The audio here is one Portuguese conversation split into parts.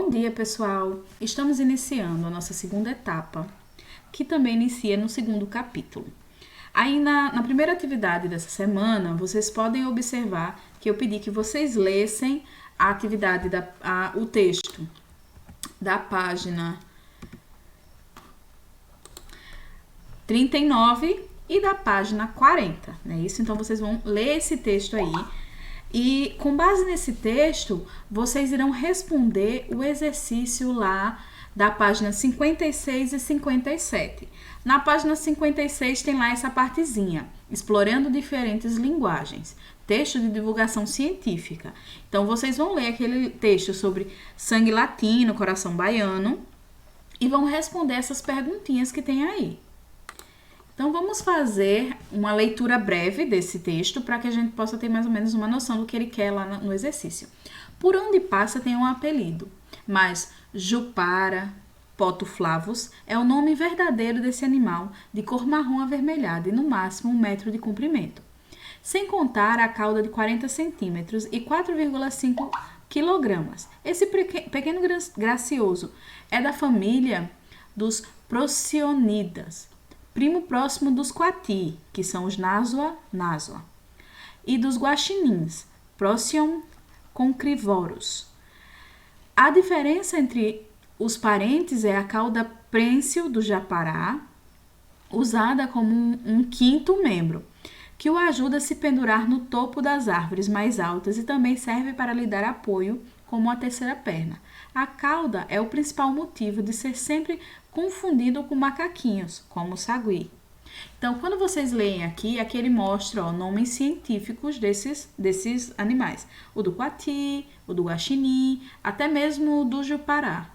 Bom dia, pessoal! Estamos iniciando a nossa segunda etapa, que também inicia no segundo capítulo. Aí, na primeira atividade dessa semana, vocês podem observar que eu pedi que vocês lessem a atividade, o texto da página 39 e da página 40, né? Isso, então vocês vão ler esse texto aí. E com base nesse texto, vocês irão responder o exercício lá da página 56 e 57. Na página 56 tem lá essa partezinha, explorando diferentes linguagens, texto de divulgação científica. Então, vocês vão ler aquele texto sobre sangue latino, coração baiano, e vão responder essas perguntinhas que tem aí. Então, vamos fazer uma leitura breve desse texto para que a gente possa ter mais ou menos uma noção do que ele quer lá no exercício. Por onde passa tem um apelido, mas Jupara potoflavus é o nome verdadeiro desse animal, de cor marrom avermelhada e no máximo 1 metro de comprimento. Sem contar a cauda de 40 centímetros e 4,5 quilogramas. Esse pequeno gracioso é da família dos Procyon, primo próximo dos coati, que são os Nasua, e dos guaxinins, Procyon concrivorus. A diferença entre os parentes é a cauda prênsil do japará, usada como um quinto membro, que o ajuda a se pendurar no topo das árvores mais altas e também serve para lhe dar apoio como a terceira perna. A cauda é o principal motivo de ser sempre confundido com macaquinhos, como o sagui. Então, quando vocês leem aqui ele mostra nomes científicos desses animais. O do coati, o do guaxinim, até mesmo o do jupará,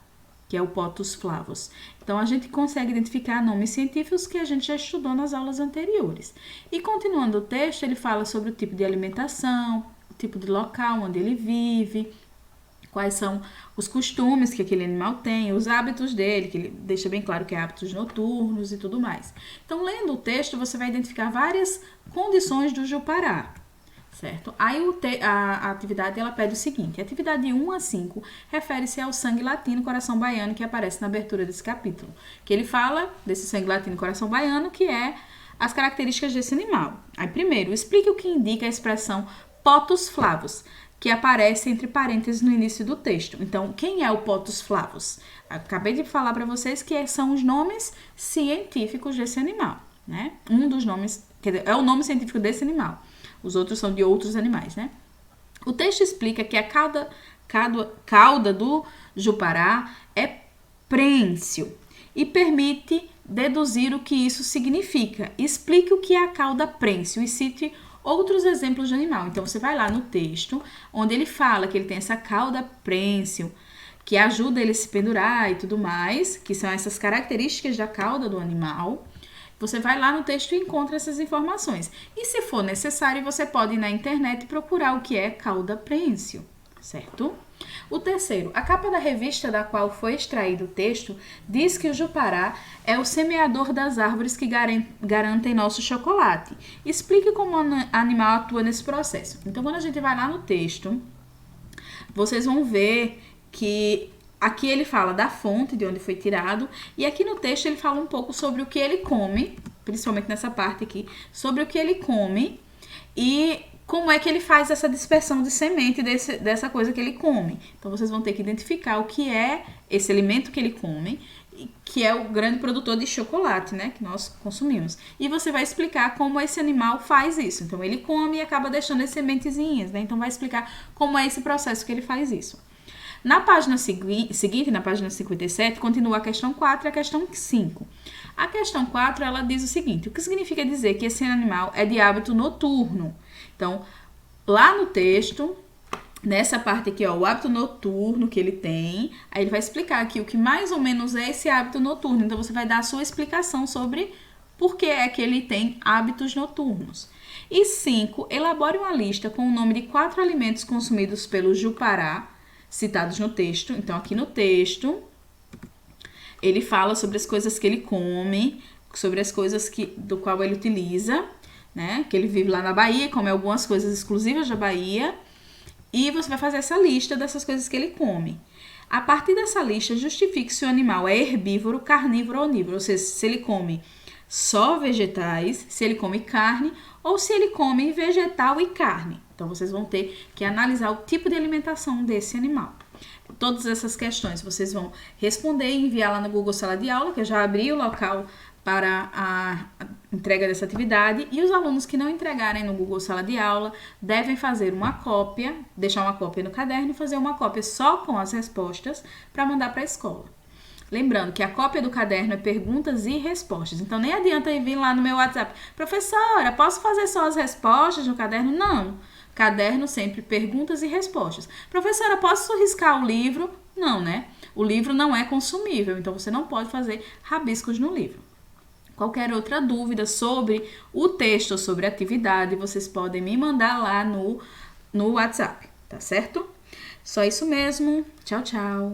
que é o Potus flavus. Então, a gente consegue identificar nomes científicos que a gente já estudou nas aulas anteriores. E continuando o texto, ele fala sobre o tipo de alimentação, o tipo de local onde ele vive, quais são os costumes que aquele animal tem, os hábitos dele, que ele deixa bem claro que é hábitos noturnos e tudo mais. Então, lendo o texto, você vai identificar várias condições do jupará, certo? Aí a atividade ela pede o seguinte: a atividade 1 a 5 refere-se ao sangue latino coração baiano que aparece na abertura desse capítulo, que ele fala desse sangue latino coração baiano, que é as características desse animal. Aí, primeiro, explique o que indica a expressão Potus flavus, que aparece entre parênteses no início do texto. Então, quem é o Potus flavus? Acabei de falar para vocês que são os nomes científicos desse animal, né? Um dos nomes, quer dizer, é o nome científico desse animal. Os outros são de outros animais, né? O texto explica que a cauda do jupará é prênsil e permite deduzir o que isso significa. Explique o que é a cauda prênsil e cite outros exemplos de animal. Então, você vai lá no texto, onde ele fala que ele tem essa cauda prênsil, que ajuda ele a se pendurar e tudo mais, que são essas características da cauda do animal. Você vai lá no texto e encontra essas informações. E se for necessário, você pode ir na internet e procurar o que é cauda prênsil, certo? O terceiro, a capa da revista da qual foi extraído o texto diz que o jupará é o semeador das árvores que garantem nosso chocolate. Explique como o animal atua nesse processo. Então, quando a gente vai lá no texto, vocês vão ver que aqui ele fala da fonte de onde foi tirado, e aqui no texto ele fala um pouco sobre o que ele come, principalmente nessa parte aqui, sobre o que ele come e como é que ele faz essa dispersão de semente dessa coisa que ele come. Então, vocês vão ter que identificar o que é esse alimento que ele come, que é o grande produtor de chocolate, né, que nós consumimos. E você vai explicar como esse animal faz isso. Então, ele come e acaba deixando as sementezinhas, né? Então, vai explicar como é esse processo que ele faz isso. Na página seguinte, na página 57, continua a questão 4 e a questão 5. A questão 4, ela diz o seguinte: o que significa dizer que esse animal é de hábito noturno? Então, lá no texto, nessa parte aqui, ó, o hábito noturno que ele tem, aí ele vai explicar aqui o que mais ou menos é esse hábito noturno. Então, você vai dar a sua explicação sobre por que é que ele tem hábitos noturnos. E 5, elabore uma lista com o nome de 4 alimentos consumidos pelo jupará, citados no texto. Então, aqui no texto, ele fala sobre as coisas que ele come, sobre as coisas do qual ele utiliza, né? Que ele vive lá na Bahia, come algumas coisas exclusivas da Bahia, e você vai fazer essa lista dessas coisas que ele come. A partir dessa lista, justifique se o animal é herbívoro, carnívoro ou onívoro, ou seja, se ele come só vegetais, se ele come carne ou se ele come vegetal e carne. Então, vocês vão ter que analisar o tipo de alimentação desse animal. Todas essas questões vocês vão responder e enviar lá no Google Sala de Aula, que eu já abri o local para a entrega dessa atividade, e os alunos que não entregarem no Google Sala de Aula devem fazer uma cópia, deixar uma cópia no caderno e fazer uma cópia só com as respostas para mandar para a escola. Lembrando que a cópia do caderno é perguntas e respostas, então nem adianta ir vir lá no meu WhatsApp, professora, posso fazer só as respostas no caderno? Não, caderno sempre perguntas e respostas. Professora, posso riscar o livro? Não, né? O livro não é consumível, então você não pode fazer rabiscos no livro. Qualquer outra dúvida sobre o texto ou sobre a atividade, vocês podem me mandar lá no WhatsApp, tá certo? Só isso mesmo. Tchau, tchau.